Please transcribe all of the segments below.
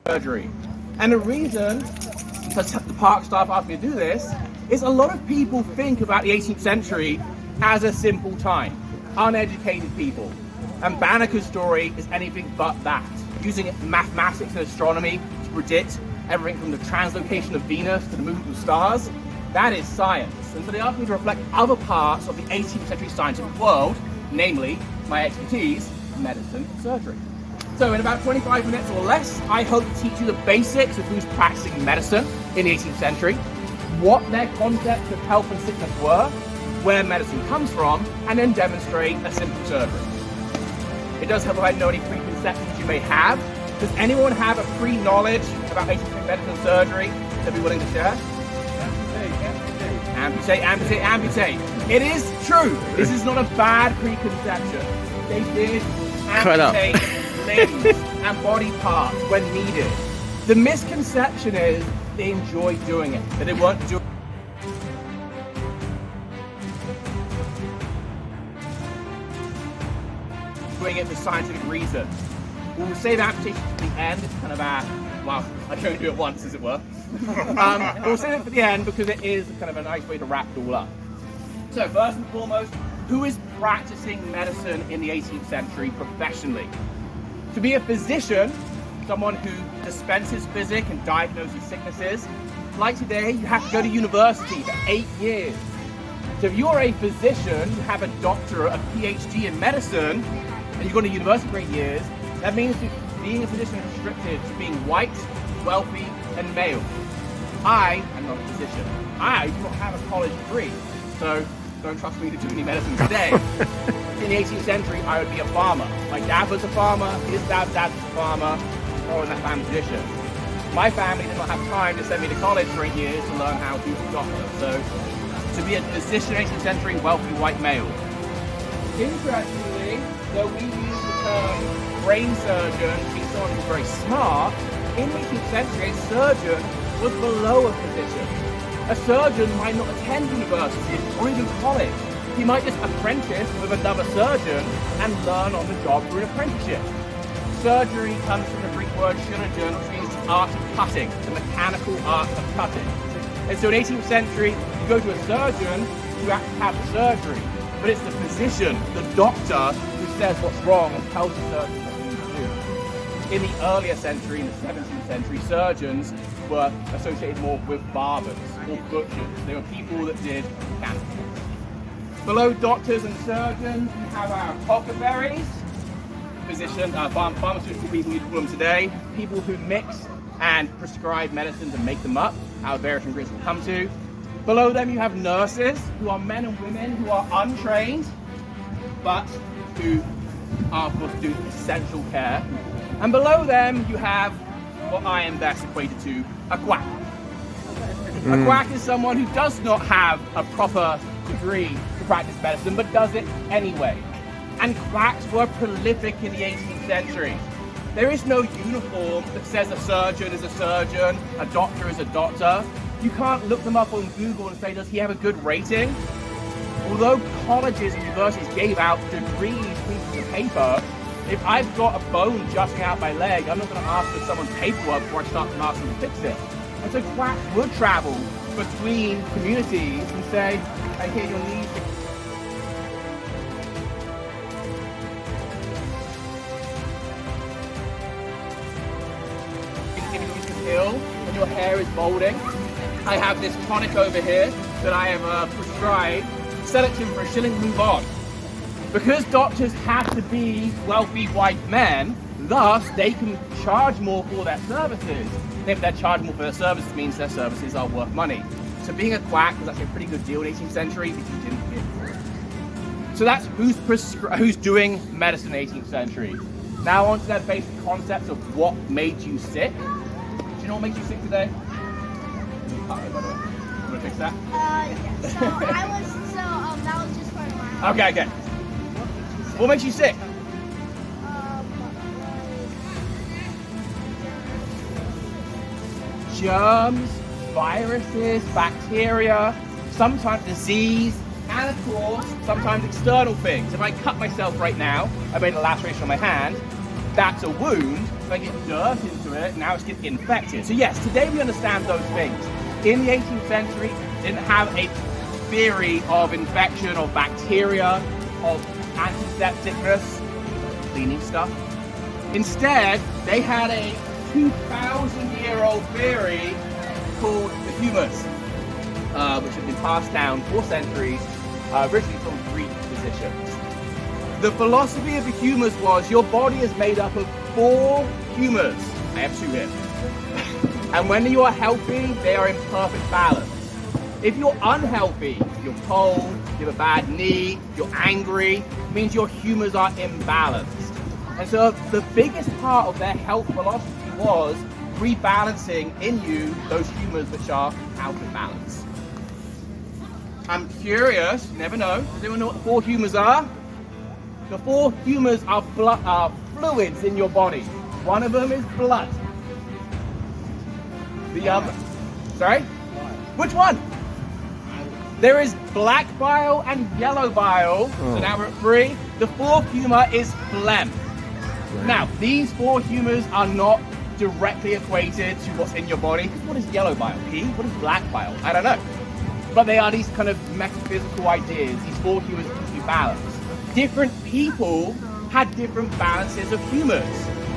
surgery. And the reason the park staff asked me to do this is a lot of people think about the 18th century as a simple time, uneducated people. And Banneker's story is anything but that, using mathematics and astronomy to predict everything from the translocation of Venus to the movement of stars. That is science. And so they asked me to reflect other parts of the 18th century scientific world, namely my expertise, medicine and surgery. So in about 25 minutes or less, I hope to teach you the basics of who's practicing medicine in the 18th century, what their concepts of health and sickness were, where medicine comes from, and then demonstrate a simple surgery. It does help if I know any preconceptions you may have. Does anyone have a pre-knowledge about 18th century medicine and surgery they'd be willing to share? Amputate. It is true. This is not a bad preconception. They did amputate limbs and body parts when needed. The misconception is they enjoyed doing it, that they weren't doing it for scientific reasons. We'll save amputation to the end. It's kind of well, I can only do it once, as it were. We'll save it for the end because it is kind of a nice way to wrap it all up. So first and foremost, who is practicing medicine in the 18th century professionally? To be a physician, someone who dispenses physic and diagnoses sicknesses, like today, you have to go to university for 8 years. So if you're a physician, you have a doctorate, a PhD in medicine, and you go to university for 8 years, that means that being a physician is restricted to being white, wealthy, and male. I am not a physician. I do not have a college degree, so don't trust me to do any medicine today. In the 18th century, I would be a farmer. My dad was a farmer, his dad's dad was a farmer, or in that family tradition. My family did not have time to send me to college for 8 years to learn how to be a doctor. So, to be a physician in the 18th century, wealthy white male. Interestingly, though we use the term brain surgeon to be someone who's very smart, in the 18th century, a surgeon was below a physician. A surgeon might not attend university or even college. He might just apprentice with another surgeon and learn on the job through an apprenticeship. Surgery comes from the Greek word chirurgion, which means the art of cutting, the mechanical art of cutting. And so in 18th century, you go to a surgeon who actually has the surgery, but it's the physician, the doctor, who says what's wrong and tells the surgeon what he needs to do. In the earlier century, in the 17th century, surgeons were associated more with barbers or butchers. They were people that did mechanical. Below doctors and surgeons, we have our apothecaries, physicians, pharmaceutical people we call them today, people who mix and prescribe medicines and make them up, our various ingredients will come to. Below them you have nurses, who are men and women who are untrained, but who are of course doing essential care. And below them you have what I am best equated to, a quack. A quack is someone who does not have a proper degree to practice medicine, but does it anyway. And quacks were prolific in the 18th century. There is no uniform that says a surgeon is a surgeon, a doctor is a doctor. You can't look them up on Google and say, does he have a good rating? Although colleges and universities gave out degrees, pieces of paper, if I've got a bone jutting out my leg, I'm not going to ask for someone's paperwork before I start to ask them to fix it. And so quacks would travel between communities and say, I hear you'll need to ill when your hair is balding. I have this tonic over here that I have prescribed. Sell it to him for a shilling, move on. Because doctors have to be wealthy white men, thus they can charge more for their services. And if they're charging more for their services, it means their services are worth money. So being a quack was actually a pretty good deal in the 18th century because you didn't get it. So that's who's doing medicine in the 18th century. Now on to their basic concepts of what made you sick. Do you know what makes you sick today? Okay, by the way. You want to fix that? Yeah. So that was just part of my Okay. What makes you sick? Germs, viruses, bacteria, sometimes disease, and of course, sometimes external things. If I cut myself right now, I made a laceration on my hand, that's a wound. If I get dirt into it, now it's getting infected. So yes, today we understand those things. In the 18th century, they didn't have a theory of infection, of bacteria, of antisepticness, cleaning stuff. Instead, they had a 2,000-year-old theory called the humus, which had been passed down for centuries, originally from Greek physicians. The philosophy of the humus was your body is made up of 4 humours. I have 2 here. And when you are healthy, they are in perfect balance. If you're unhealthy, you're cold, you have a bad knee, you're angry, it means your humours are imbalanced. And so the biggest part of their health philosophy was rebalancing in you those humours which are out of balance. I'm curious, you never know, does anyone know what the 4 humours are? The 4 humours are fluids in your body. One of them is blood. The other, sorry? Which one? There is black bile and yellow bile, so now we're at 3. The 4th humour is phlegm. Now, these 4 humours are not directly equated to what's in your body. What is yellow bile? Pee? What is black bile? I don't know. But they are these kind of metaphysical ideas. These 4 humours keep you balanced. Different people had different balances of humours.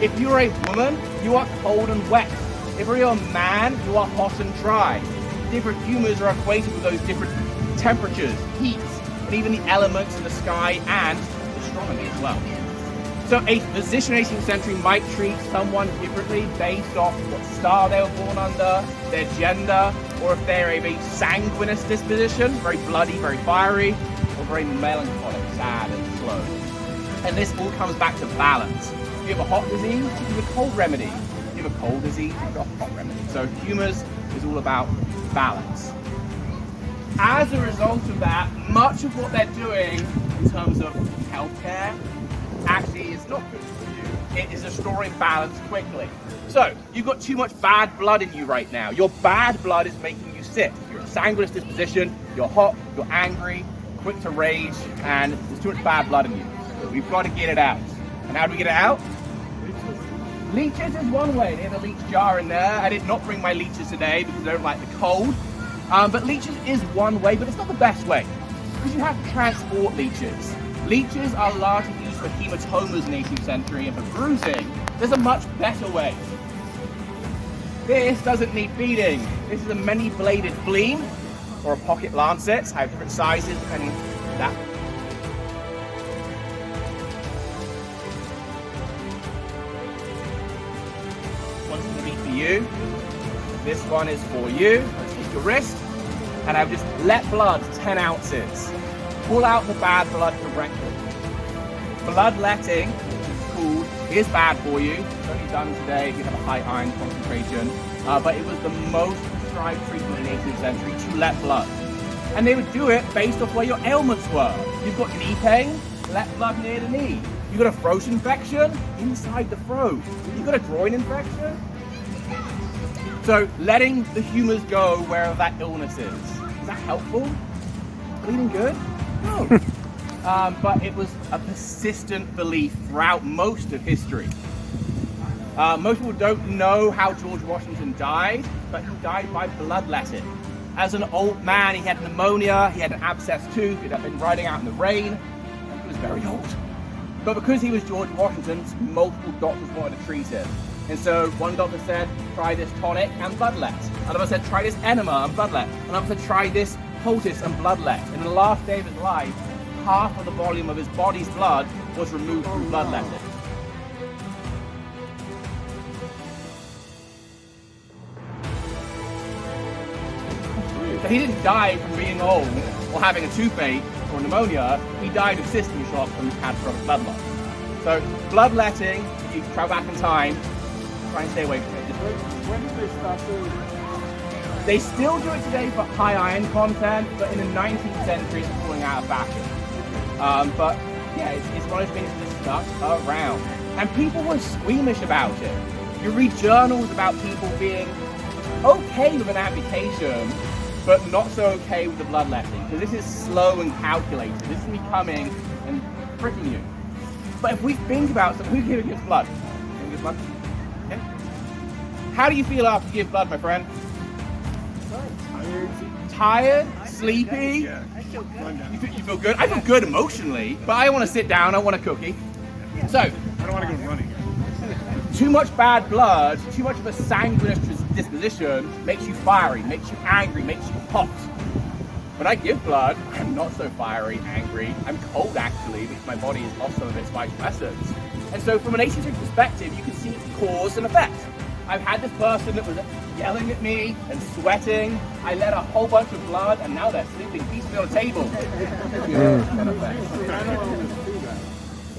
If you're a woman, you are cold and wet. If you're a man, you are hot and dry. Different humours are equated with those different temperatures, heats, and even the elements in the sky and astronomy as well. So a physician in the 18th century might treat someone differently based off what star they were born under, their gender, or if they're a sanguineous disposition, very bloody, very fiery, or very melancholic, sad and slow. And this all comes back to balance. If you have a hot disease, you give a cold remedy. If you have a cold disease, you give a hot remedy. So humours is all about balance. As a result of that, much of what they're doing in terms of healthcare actually is not good for you. It is restoring balance quickly. So, you've got too much bad blood in you right now. Your bad blood is making you sick. You're a sanguineous disposition, you're hot, you're angry, quick to rage, and there's too much bad blood in you. We've got to get it out. And how do we get it out? Leeches is one way. There's a leech jar in there. I did not bring my leeches today because I don't like the cold. But leeches is one way, but it's not the best way. Because you have to transport leeches. Leeches are largely used for hematomas in the 18th century, and for bruising, there's a much better way. This doesn't need feeding. This is a many-bladed fleam, or a pocket lancet. I have different sizes depending on that. One's going to be for you. This one is for you. Let's take your wrist, and I've just let blood 10 ounces. Pull out the bad blood directly. Bloodletting, which is called, is bad for you. It's only done today if you have a high iron concentration, but it was the most prescribed treatment in the 18th century to let blood. And they would do it based off where your ailments were. You've got knee pain, let blood near the knee. You've got a throat infection, inside the throat. You've got a groin infection. So letting the humours go wherever that illness is. Is that helpful? Bleeding good? No. But it was a persistent belief throughout most of history. Most people don't know how George Washington died, but he died by bloodletting. As an old man, he had pneumonia, he had an abscessed tooth, he'd been riding out in the rain, and he was very old. But because he was George Washington, multiple doctors wanted to treat him. And so one doctor said, try this tonic and bloodlet. Another said, try this enema and bloodlet. Another said, try this poultice and bloodlet. And in the last day of his life, half of the volume of his body's blood was removed through bloodletting. So he didn't die from being old or having a toothache or pneumonia. He died of system shock from catastrophic blood loss. So bloodletting, if you travel back in time, try and stay away from it. When did they start doing it? They still do it today for high iron content, but in the 19th century it's falling out of fashion. But yeah, it's one of those things that's stuck around. And people were squeamish about it. You read journals about people being okay with an amputation, but not so okay with the bloodletting. Because this is slow and calculated. This is me coming and pricking you. But if we think about it, who's giving us blood? blood. Okay. How do you feel after you give blood, my friend? Tired? Sleepy? I feel good. You feel good? I feel good emotionally, but I want to sit down. I want a cookie. So, I don't want to go running. too much bad blood, too much of a sanguineous disposition makes you fiery, makes you angry, makes you hot. When I give blood, I'm not so fiery, angry. I'm cold actually, because my body has lost some of its vital essence. And so from an asymmetric perspective, you can see cause and effect. I've had this person that was yelling at me and sweating. I let a whole bunch of blood, and now they're sleeping peacefully on a table.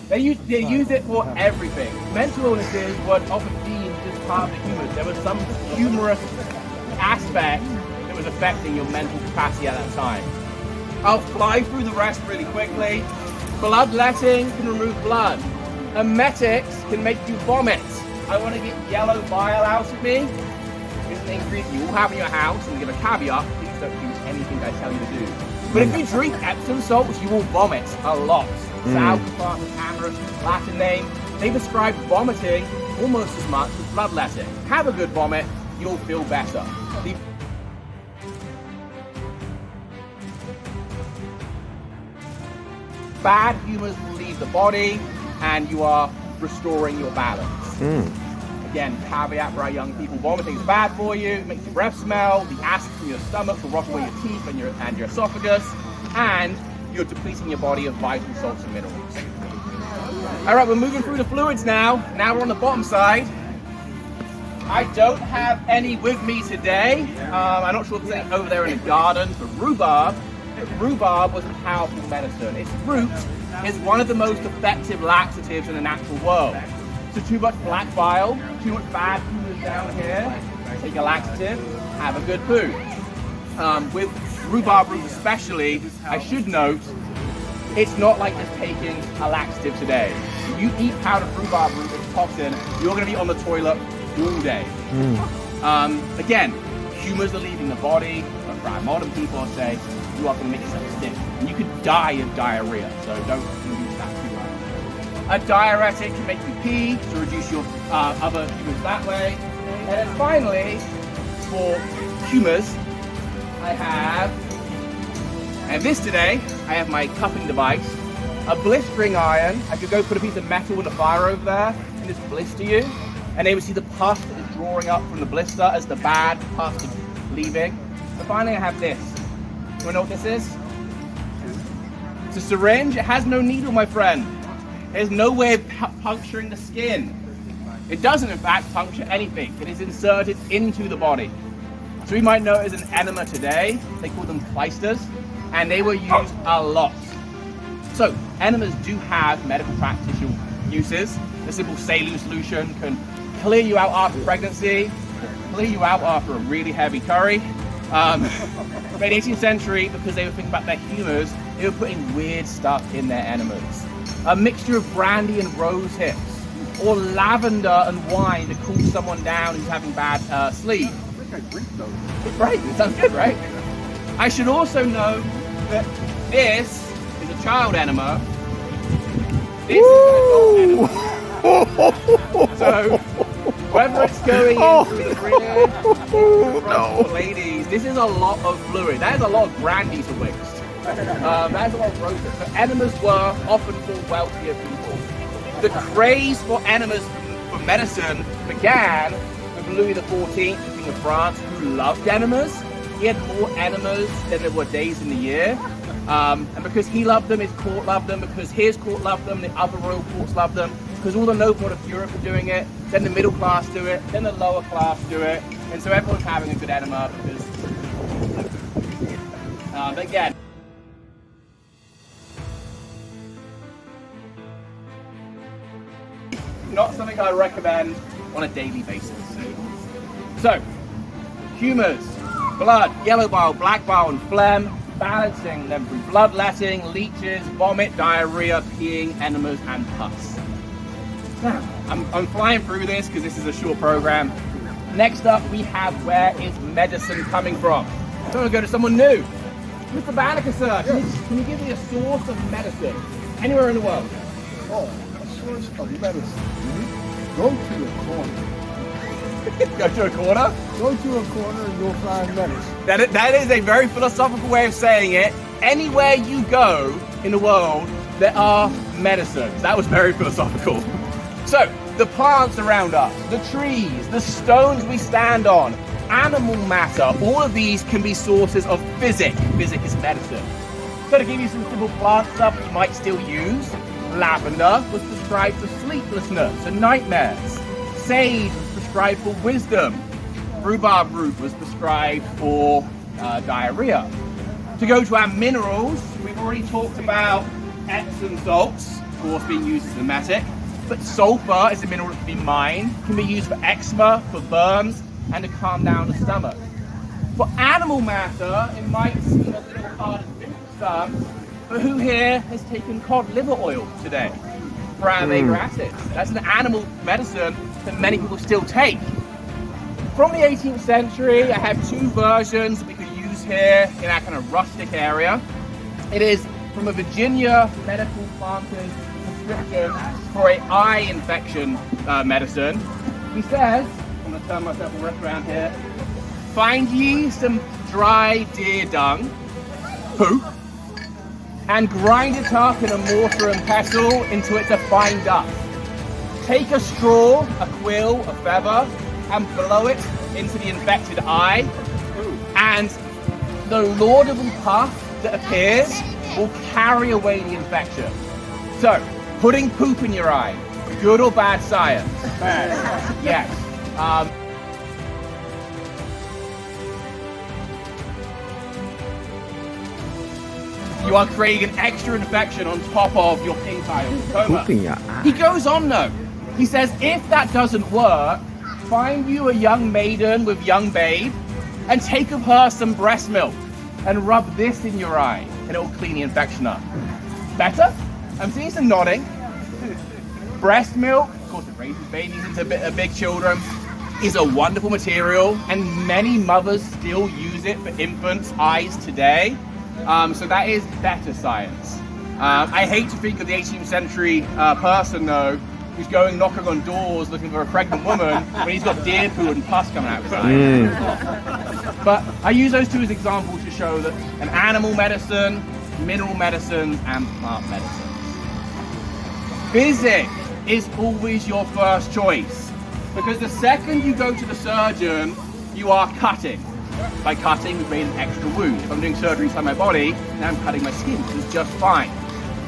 They use it for everything. Mental illnesses were often deemed as part of the humors. There was some humorous aspect that was affecting your mental capacity at that time. I'll fly through the rest really quickly. Bloodletting can remove blood. Emetics can make you vomit. I want to get yellow bile out of me. It's an ingredient you all have in your house, and give a caveat, please don't do anything I tell you to do. But if you drink Epsom salts, you will vomit a lot. Salvia, Amaranth, Latin name. They describe vomiting almost as much as bloodletting. Have a good vomit, you'll feel better. Bad humors will leave the body, and you are restoring your balance. Again, caveat for our young people, vomiting is bad for you, it makes your breath smell, the acid from your stomach will rot away your teeth and your esophagus, and you're depleting your body of vital salts and minerals. All right, we're moving through the fluids now. Now we're on the bottom side. I don't have any with me today. I'm not sure if there's any over there in the garden for rhubarb. Rhubarb was a powerful medicine. Its root is one of the most effective laxatives in the natural world. So too much black bile, too much bad humors down here, take a laxative, have a good poo. With rhubarb root especially, I should note, it's not like just taking a laxative today. If you eat powdered rhubarb root with toxin, you're going to be on the toilet all day. Again, humors are leaving the body, but for our modern people, I'll say, you are going to make yourself sick. And you could die of diarrhea, so don't use that too much. A diuretic can make you pee to reduce your other humors that way. And then finally, for humors, I have this today. I have my cupping device, a blistering iron. I could go put a piece of metal in the fire over there and just blister you. And they would see the pus that is drawing up from the blister as the bad pus is leaving. So finally I have this. Do you know what this is? It's a syringe. It has no needle, my friend. There's no way of puncturing the skin. It doesn't, in fact, puncture anything. It is inserted into the body. So we might know it as an enema today. They call them pleisters, and they were used a lot. So enemas do have medical practical uses. A simple saline solution can clear you out after pregnancy, clear you out after a really heavy curry. But in the 18th century, because they were thinking about their humors, they were putting weird stuff in their enemas. A mixture of brandy and rose hips, or lavender and wine to cool someone down who's having bad sleep. I think I drink those. Right, it sounds good, right? I should also know that this is a child enema. This is an adult enema. So, whether it's going into the rear or front for ladies, this is a lot of fluid. That is a lot of brandy to waste. That's a lot of roses. So enemas were often for wealthier people. The craze for enemas for medicine began with Louis XIV, the King of France, who loved enemas. He had more enemas than there were days in the year. And because he loved them, his court loved them. Because his court loved them, the other royal courts loved them. Because all the noble of Europe are doing it, then the middle class do it, then the lower class do it. And so everyone's having a good enema because... but again, not something I recommend on a daily basis. So, humors, blood, yellow bile, black bile, and phlegm, balancing them through bloodletting, leeches, vomit, diarrhea, peeing, enemas, and pus. Now, I'm flying through this because this is a short program. Next up, we have where is medicine coming from? I'm going to go to someone new. Mr. Banneker, sir, can you give me a source of medicine anywhere in the world? Oh, a source of medicine. Go to the corner. Go to a corner? Go to a corner and you'll find medicine. That is a very philosophical way of saying it. Anywhere you go in the world, there are medicines. That was very philosophical. So, the plants around us, the trees, the stones we stand on, animal matter, all of these can be sources of physic. Physic is medicine. So to give you some simple plant stuff you might still use, lavender was prescribed for sleeplessness and nightmares. Sage was prescribed for wisdom. Rhubarb root was prescribed for diarrhea. To go to our minerals, we've already talked about Epsom salts, of course being used as an emetic, but sulfur is a mineral that can be mined, can be used for eczema, for burns, and to calm down the stomach. For animal matter, it might seem a little hard to think for some, but who here has taken cod liver oil today for our omega acids? That's an animal medicine that many people still take. From the 18th century, I have two versions that we could use here in our kind of rustic area. It is from a Virginia medical planter's prescription for an eye infection medicine. He says, I'm going to turn myself around here, find ye some dry deer dung, poop, and grind it up in a mortar and pestle until it's a fine dust. Take a straw, a quill, a feather, and blow it into the infected eye, and the laudable puff that appears will carry away the infection. So, putting poop in your eye, good or bad science? Bad. Yes. You are creating an extra infection on top of your pink eye or glaucoma. Poop in your eye. He goes on though. He says, if that doesn't work, find you a young maiden with young babe and take of her some breast milk and rub this in your eye and it will clean the infection up. Better? I'm seeing some nodding. Breast milk, of course it raises babies into big children, is a wonderful material and many mothers still use it for infants' eyes today. So that is better science. I hate to think of the 18th century person though, who's going knocking on doors looking for a pregnant woman when he's got deer poo and pus coming out of his eyes. But I use those two as examples to show that an animal medicine, mineral medicine, and plant medicine. Physics is always your first choice, because the second you go to the surgeon, you are cutting. By cutting, we've made an extra wound. If I'm doing surgery inside my body, now I'm cutting my skin, which is just fine.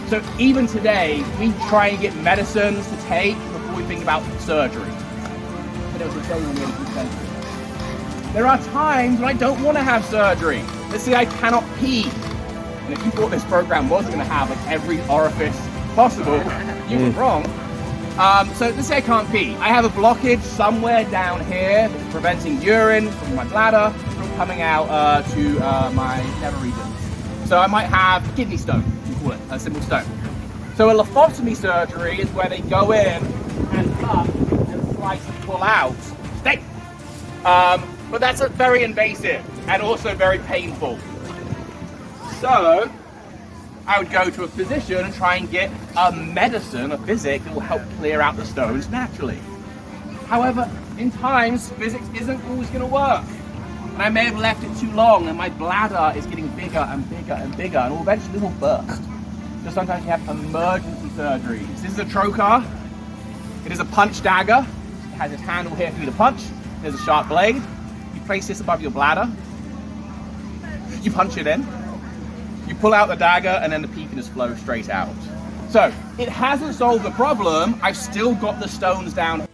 So even today, we try and get medicines to take before we think about surgery. And it was the same in the 18th century. There are times when I don't want to have surgery. Let's say I cannot pee. And if you thought this program was going to have like every orifice possible, you were wrong. So let's say I can't pee. I have a blockage somewhere down here that's preventing urine from my bladder from coming out to my nether regions. So I might have kidney stone. A simple stone. So a lithotomy surgery is where they go in and cut and slice and pull out steak. But that's very invasive and also very painful. So I would go to a physician and try and get a medicine, a physic that will help clear out the stones naturally. However, in times, physics isn't always going to work. And I may have left it too long and my bladder is getting bigger and bigger and bigger and eventually will burst. So sometimes you have emergency surgeries. This is a trocar. It is a punch dagger. It has its handle here for you to punch. There's a sharp blade. You place this above your bladder. You punch it in. You pull out the dagger and then the pee can just flow straight out. So it hasn't solved the problem. I've still got the stones down